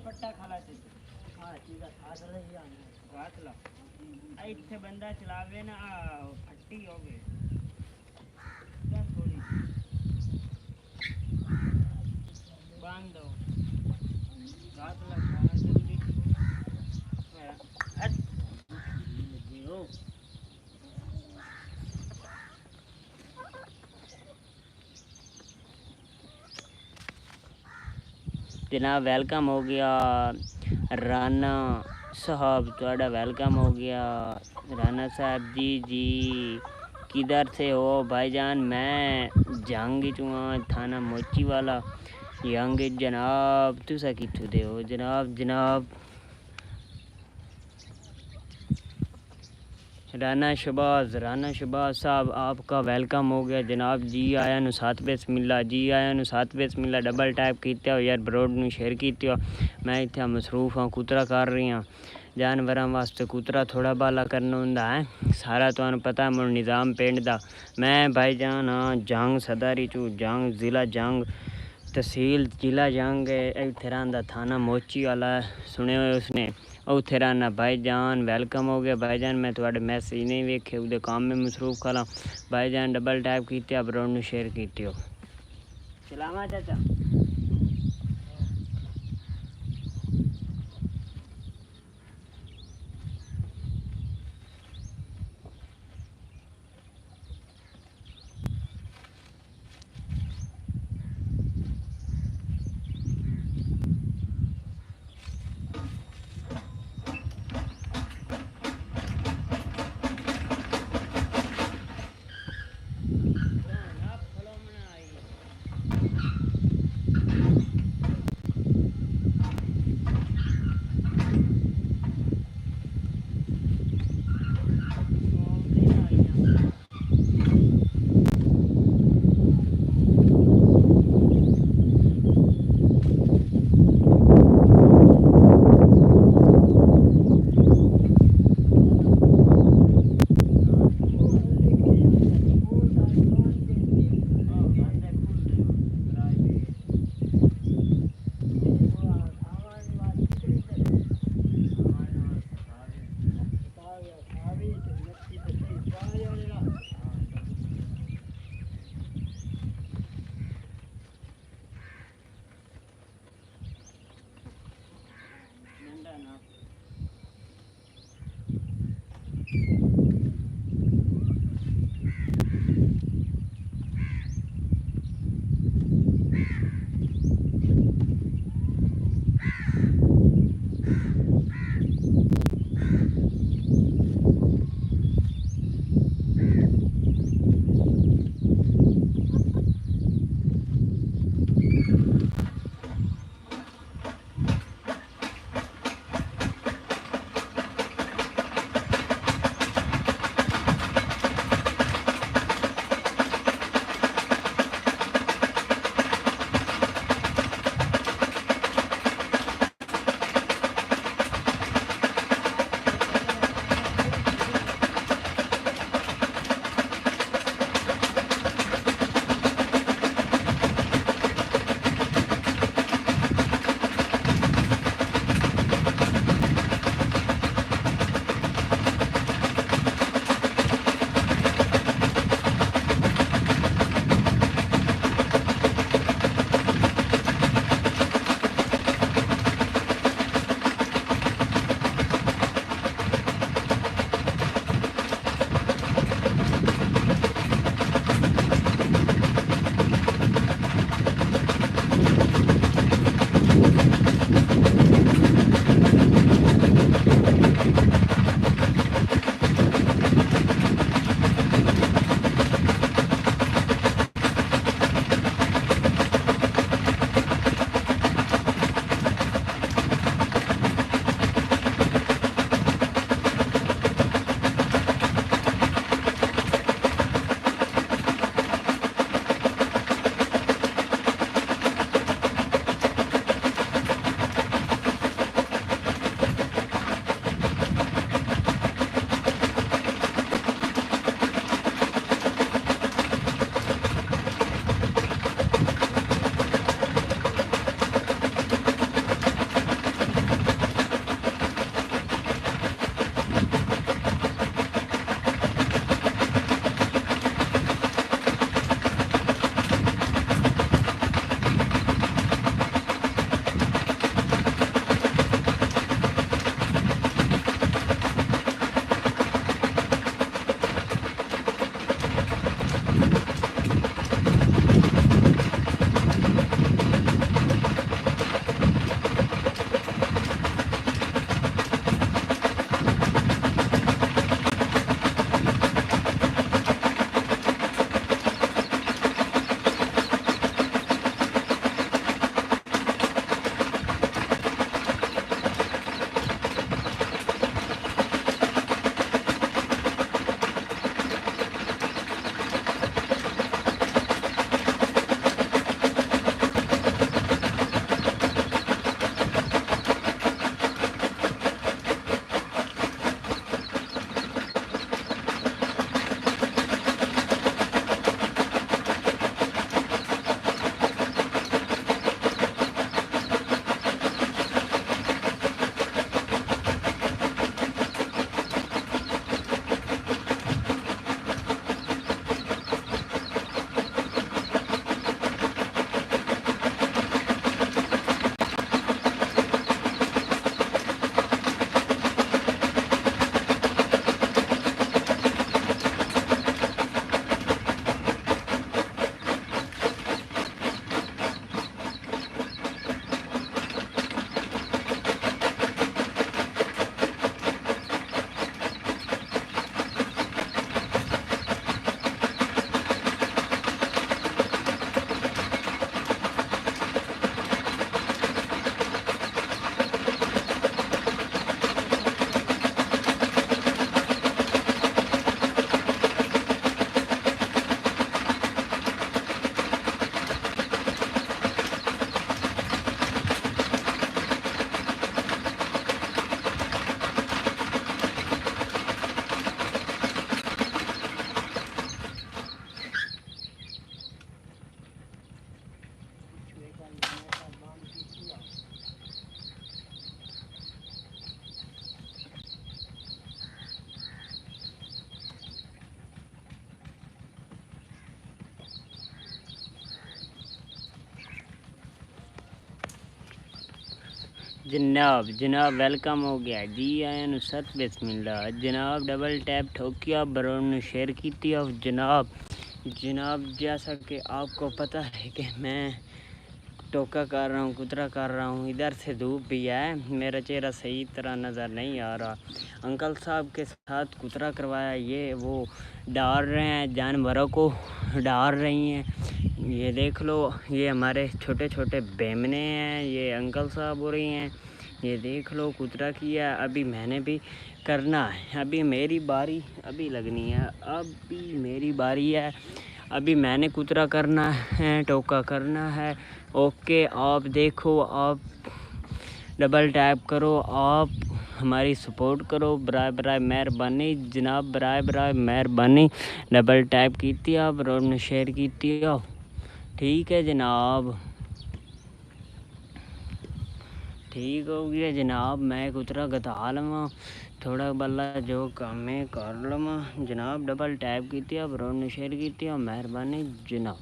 पट्टा खाला से हां ठीक है आ चले ही आने रात ला आई इथे बंदा चलावे ना फट्टी हो गई क्या थोड़ी बांध दो रात ला खाना जल्दी हट जीरो जनाब वेलकम हो गया राना साहब, थोड़ा वेलकम हो गया राना साहब जी। जी किधर से हो भाईजान? मैं जहांगीर चुआ थाना मोची वाला यंग जनाब। तुसा कितों दे हो जनाब? जनाब राना शहबाज साहब आपका वेलकम हो गया जनाब। जी आया नु साथ बिस्मिल्ला, जी आया नु साथ बिस्मिल्ला। डबल टैप किया हो यार, ब्रोड नु शेयर किया। मैं इतना मसरूफ हाँ, कुतरा कर रही हाँ। जानवरों वास्ते कुतरा थोड़ा बाला करना होंदा है, सारा तुहानू पता है। मुझ निज़ाम पिंड दा मैं भाईजान हाँ, जंग सदारी चू, जंग ज़िला जंग, तहसील जिला जंग इत्थे रहिंदा, थाना मोची वाला सुने हुए उसने उत्थे रहना। भाईजान वेलकम हो गया भाईजान। मैं थोड़े मैसेज नहीं वेखे, उहदे काम में मसरूफ खला। भाईजान डबल टैप किया, ब्रोड नू शेयर किया। चलावा चाचा जनाब जनाब वेलकम हो गया जी आया नु सत बिस्मिल्लाह जनाब डबल टैप ठोकिया बरोड ने शेयर की जनाब जनाब जैसा कि आपको पता है कि मैं टोका कर रहा हूँ कुतरा कर रहा हूँ इधर से धूप भी है मेरा चेहरा सही तरह नज़र नहीं आ रहा अंकल साहब के साथ कुतरा करवाया ये वो डाल रहे हैं जानवरों को डाल रही हैं ये देख लो ये हमारे छोटे छोटे बेमने हैं ये अंकल साहब हो रही हैं ये देख लो कुतरा किया अभी मैंने भी करना है अभी मेरी बारी अभी लगनी है अभी मेरी बारी है अभी मैंने कुतरा करना है टोका करना है ओके आप देखो आप डबल टैप करो आप हमारी सपोर्ट करो बराए बराए मेहरबानी जनाब बराए मेहरबानी डबल टैप की आप रोड ने शेयर की ठीक है जनाब ठीक हो गया जनाब मैं कुतरा गता लवा थोड़ा बल्ला जो काम है कर लवा जनाब डबल टैप की आप रोड ने शेयर की मेहरबानी जनाब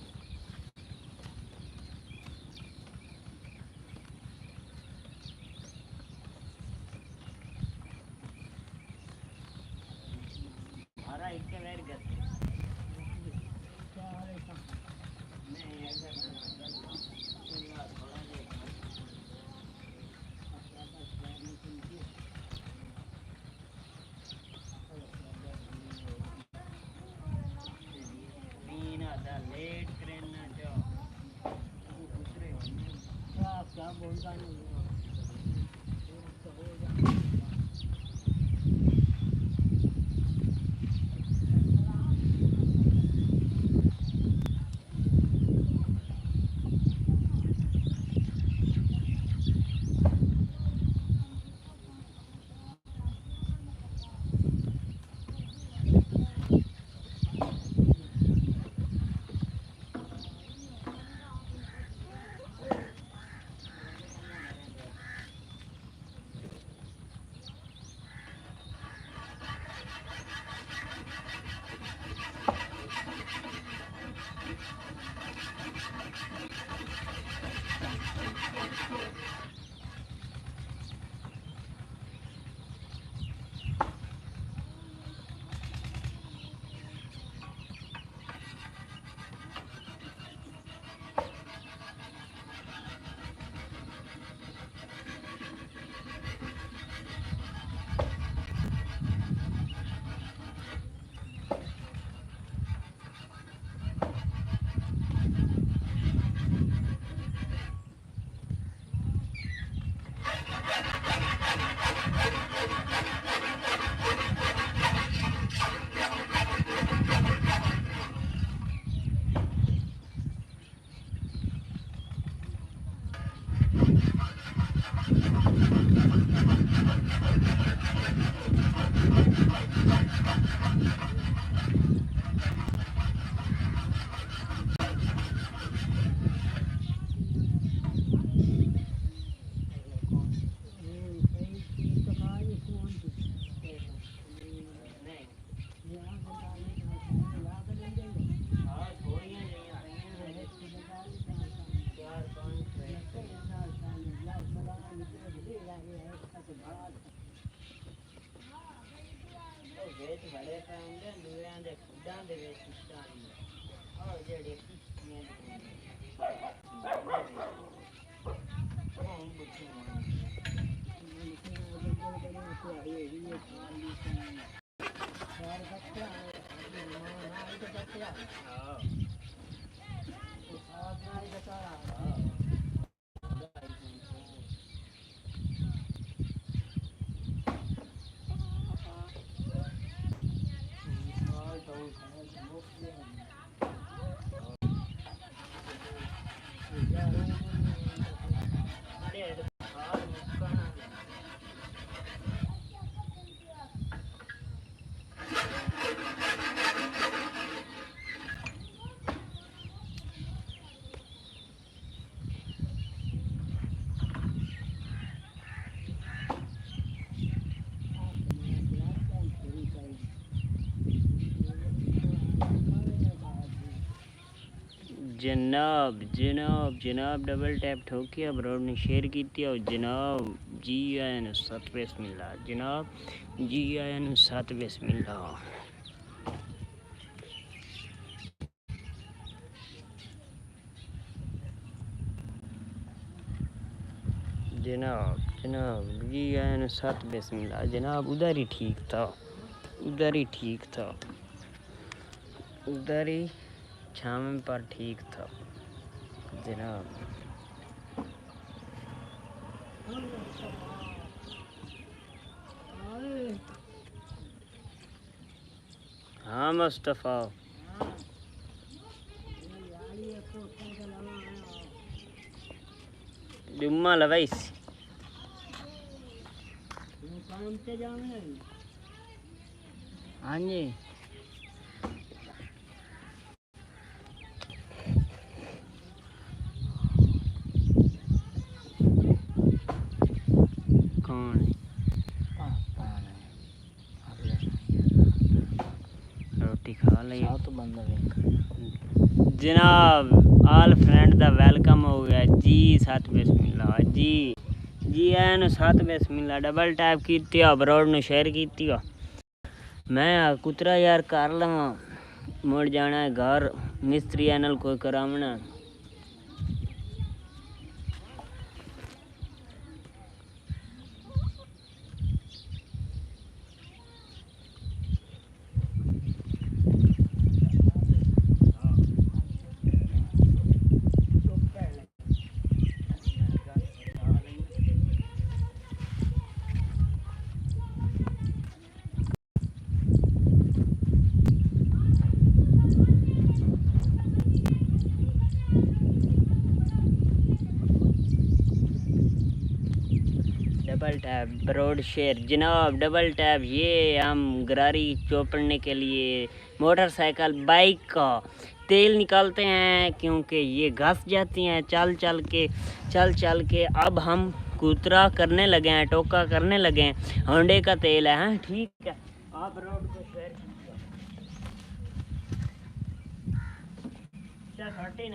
क्या बोलता नहीं जनाब जनाब जनाब डबल टैप ठोकिया ब्रोड ने शेयर की और जनाब जी आया नु 7 बिस्मिल्लाह जनाब जी आया नु 7 बिस्मिल्लाह जनाब जनाब जी आया नु 7 बिस्मिल्लाह जनाब उधर ही ठीक था उधर ही ठीक था उधर ही छाम पर ठीक था जनाब हाँ मुस्तफ़ा जुम्मा लवाइस हाँ जी कौन रोटी खा ली तो बंदा जनाब आल फ्रेंड दा वेलकम हो गया जी 7 बिस्मिल्लाह जी आया नु 7 बिस्मिल्लाह डबल टैप की अब्रोड नु शेयर की मैं कुतरा यार कर लवा मुड़ जाना है घर मिस्त्री नाल कोई करावना डबल टैप ब्रोड शेयर जनाब डबल टैप ये हम गरारी चोपड़ने के लिए मोटरसाइकिल बाइक का तेल निकालते हैं क्योंकि ये घस जाती हैं चल चल के अब हम कुतरा करने लगे हैं टोका करने लगे हैं होंडे का तेल है हाँ ठीक है आप रोड को शेयर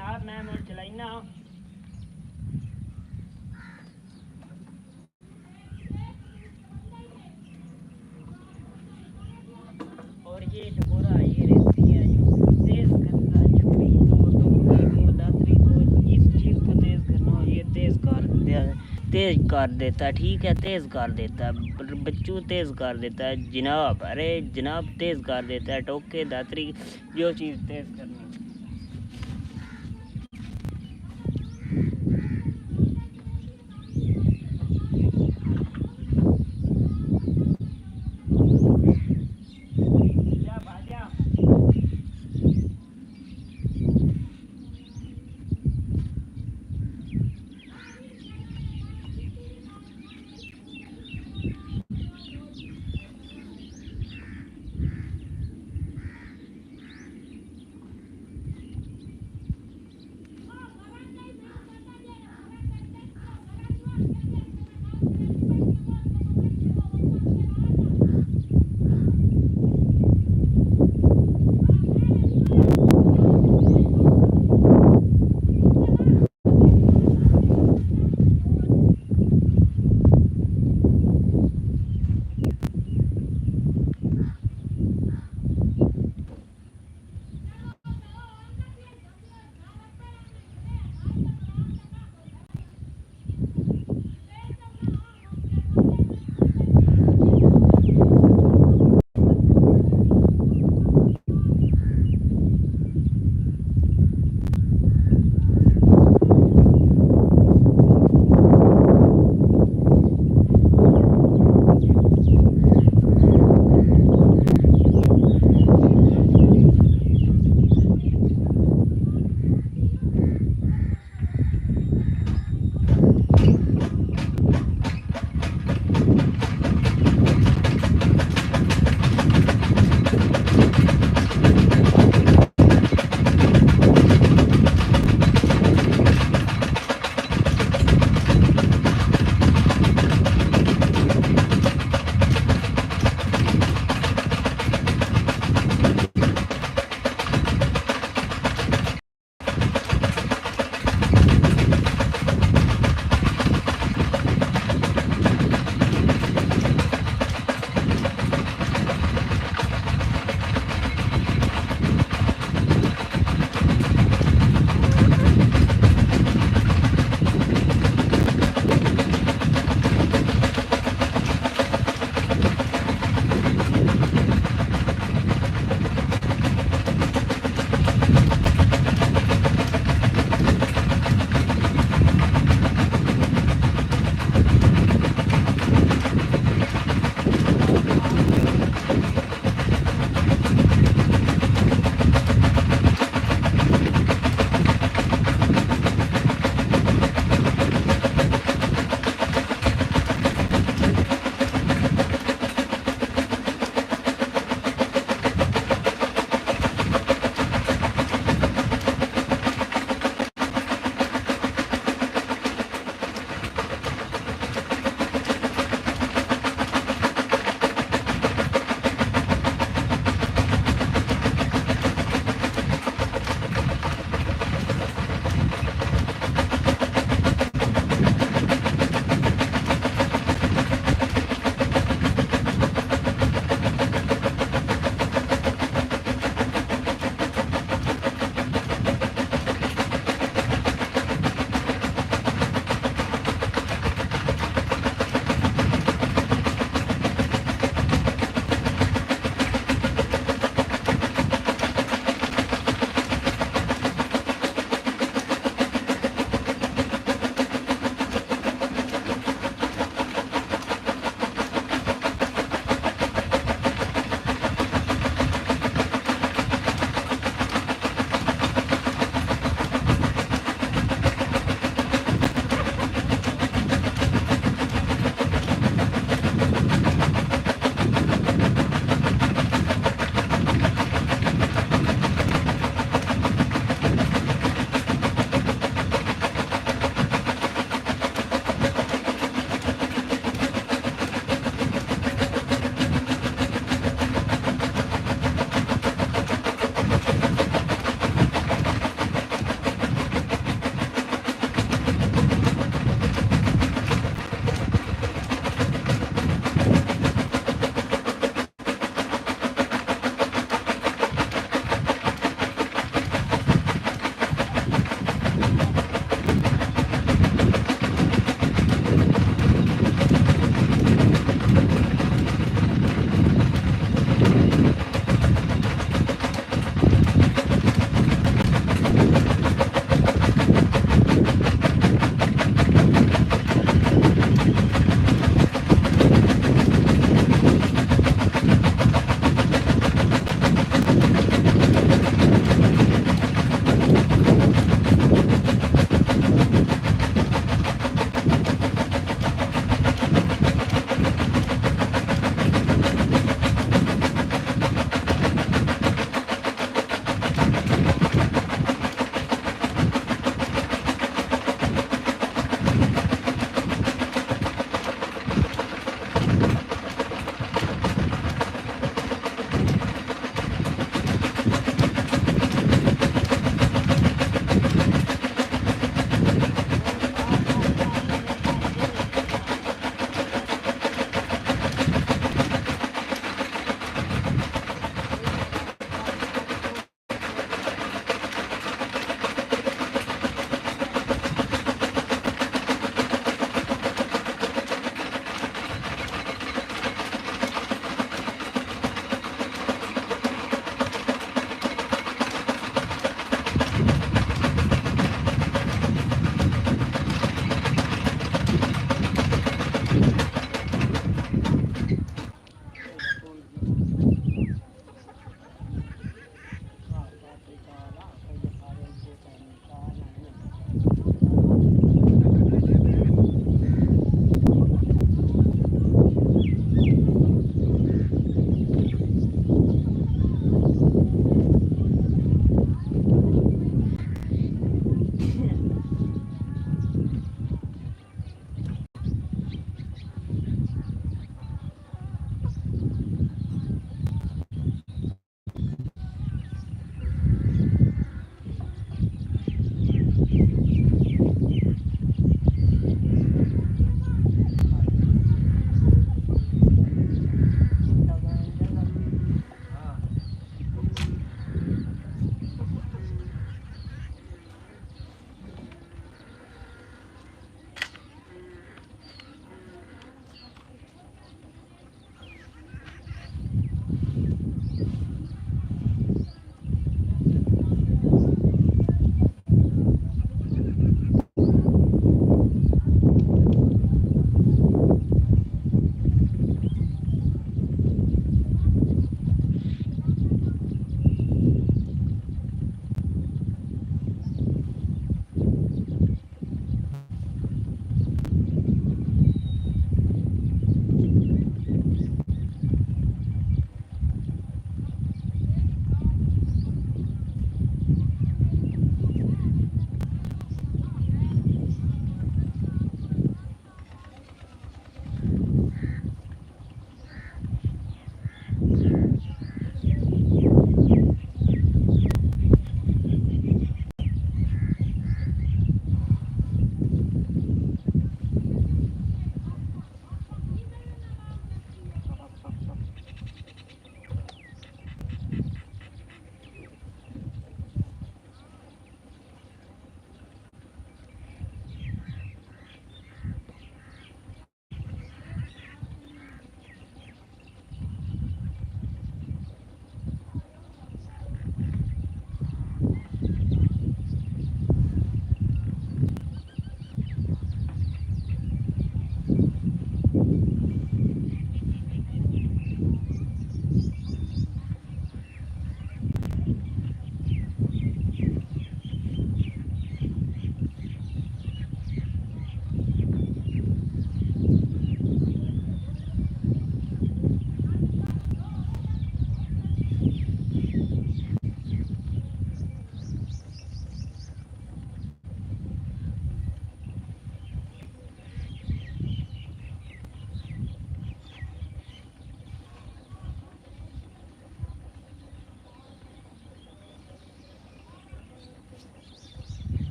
आप मैं मोड़ चलाई ना और ये टकोरा ये रेती है जो तेज करता है छुरी को टोकरी को दातरी को इस चीज़ को तेज करना हो ये तेज कर देता है ठीक है तेज कर देता है बच्चों तेज कर देता है जनाब अरे जनाब तेज कर देता है टोके दातरी जो चीज़ तेज करनी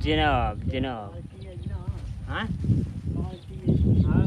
जनाब जनाब हाँ हाँ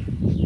अच्छा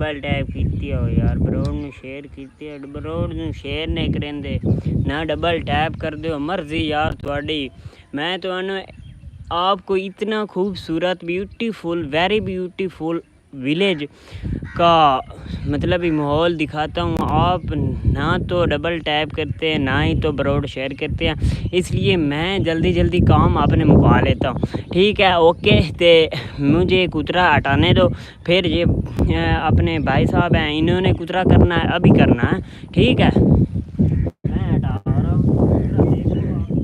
डबल टैप कीती हो यार, बरोड नू शेयर कीती है, बरोड नू शेयर नहीं करेंदे ना डबल टैप कर दो, मर्जी यार थोड़ी। मैं तो आपको इतना खूबसूरत ब्यूटीफुल वेरी ब्यूटीफुल विलेज का मतलब ही माहौल दिखाता हूँ। आप ना तो डबल टैप करते हैं ना ही तो बरोड शेयर करते हैं, इसलिए मैं जल्दी जल्दी काम आपने मुका लेता हूँ। ठीक है, ओके। तो मुझे कुतरा हटाने दो, फिर ये अपने भाई साहब हैं, इन्होंने कुतरा करना है, अभी करना है। ठीक है, मैं हटा रहा हूँ कुतरा। देखो आप,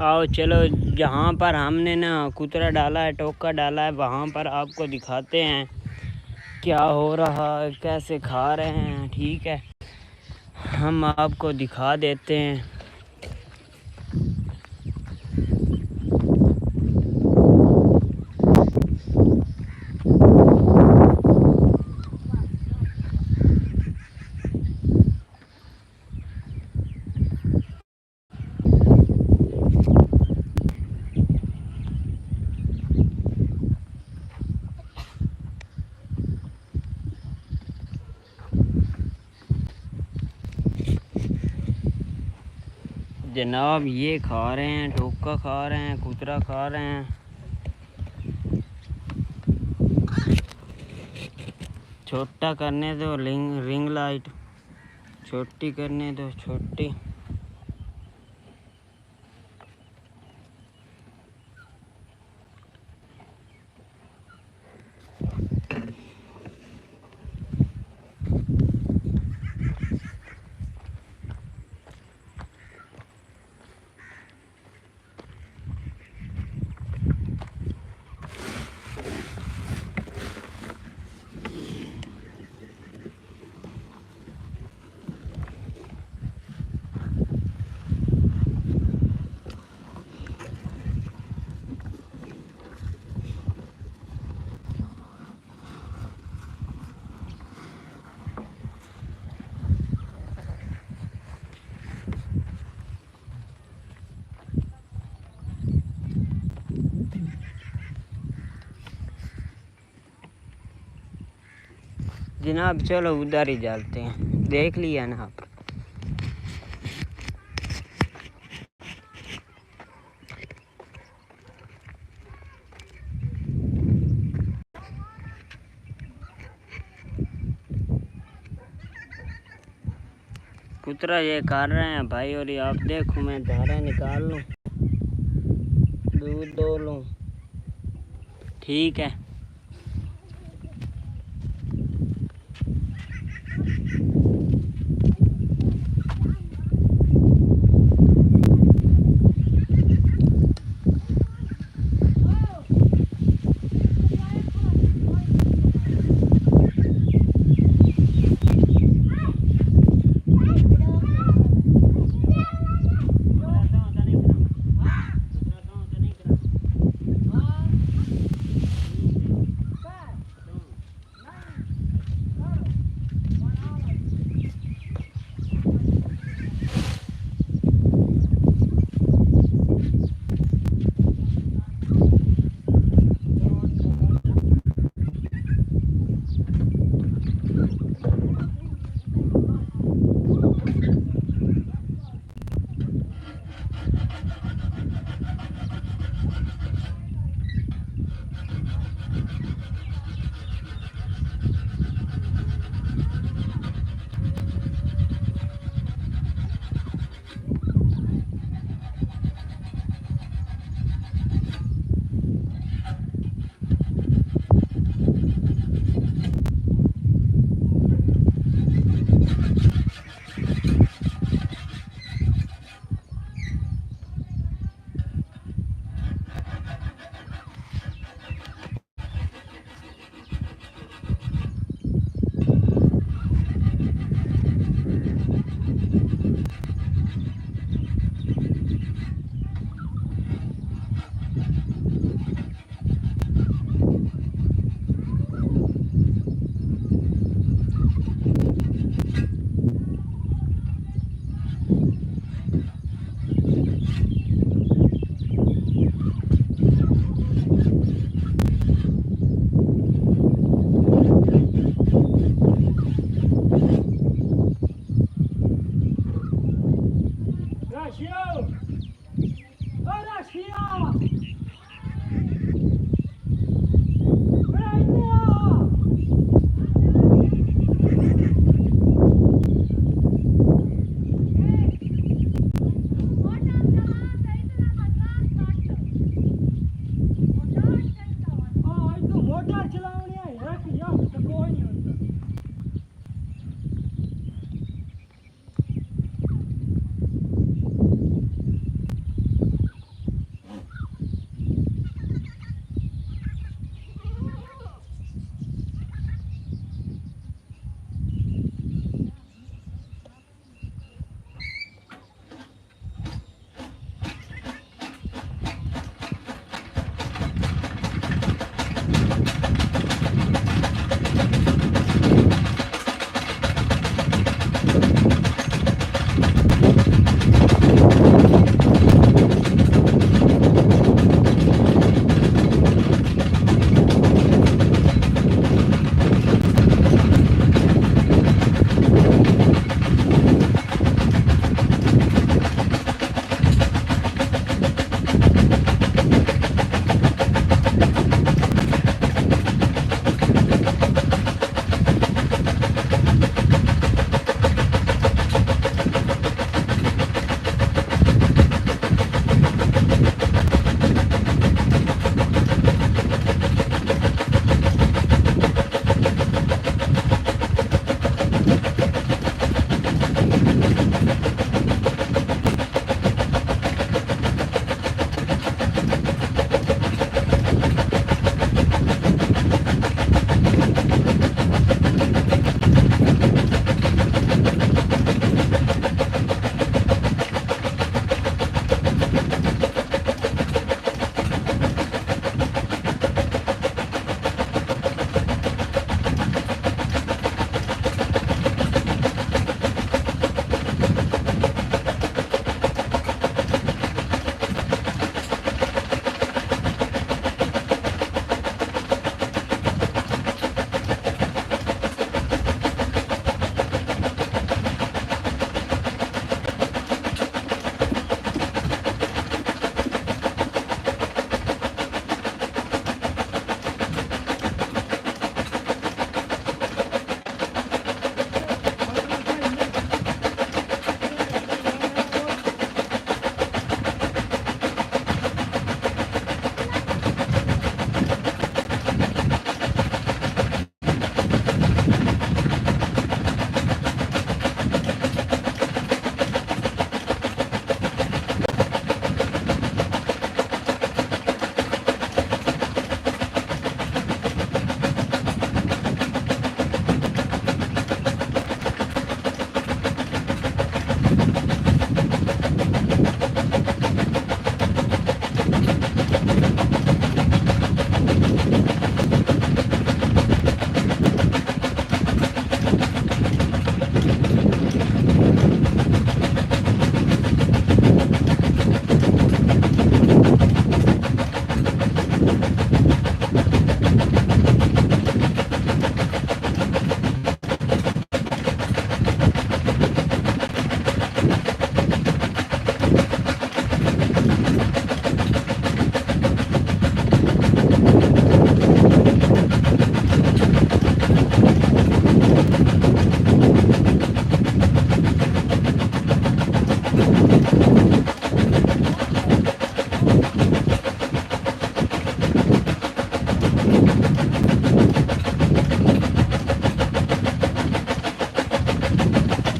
आओ चलो, जहाँ पर हमने ना कुतरा डाला है, टोका डाला है, वहाँ पर आपको दिखाते हैं क्या हो रहा है, कैसे खा रहे हैं। ठीक है, हम आपको दिखा देते हैं। जनाब ये खा रहे हैं, टोका खा रहे हैं, कुतरा खा रहे हैं। छोटा करने दो रिंग लाइट, छोटी करने दो छोटी। जनाब चलो उधर ही जाते हैं, देख लिया ना आप। कुतरा ये कर रहे हैं भाई, और ये आप देखो मैं धारा निकाल लूँ, दूध दो लूँ, ठीक है।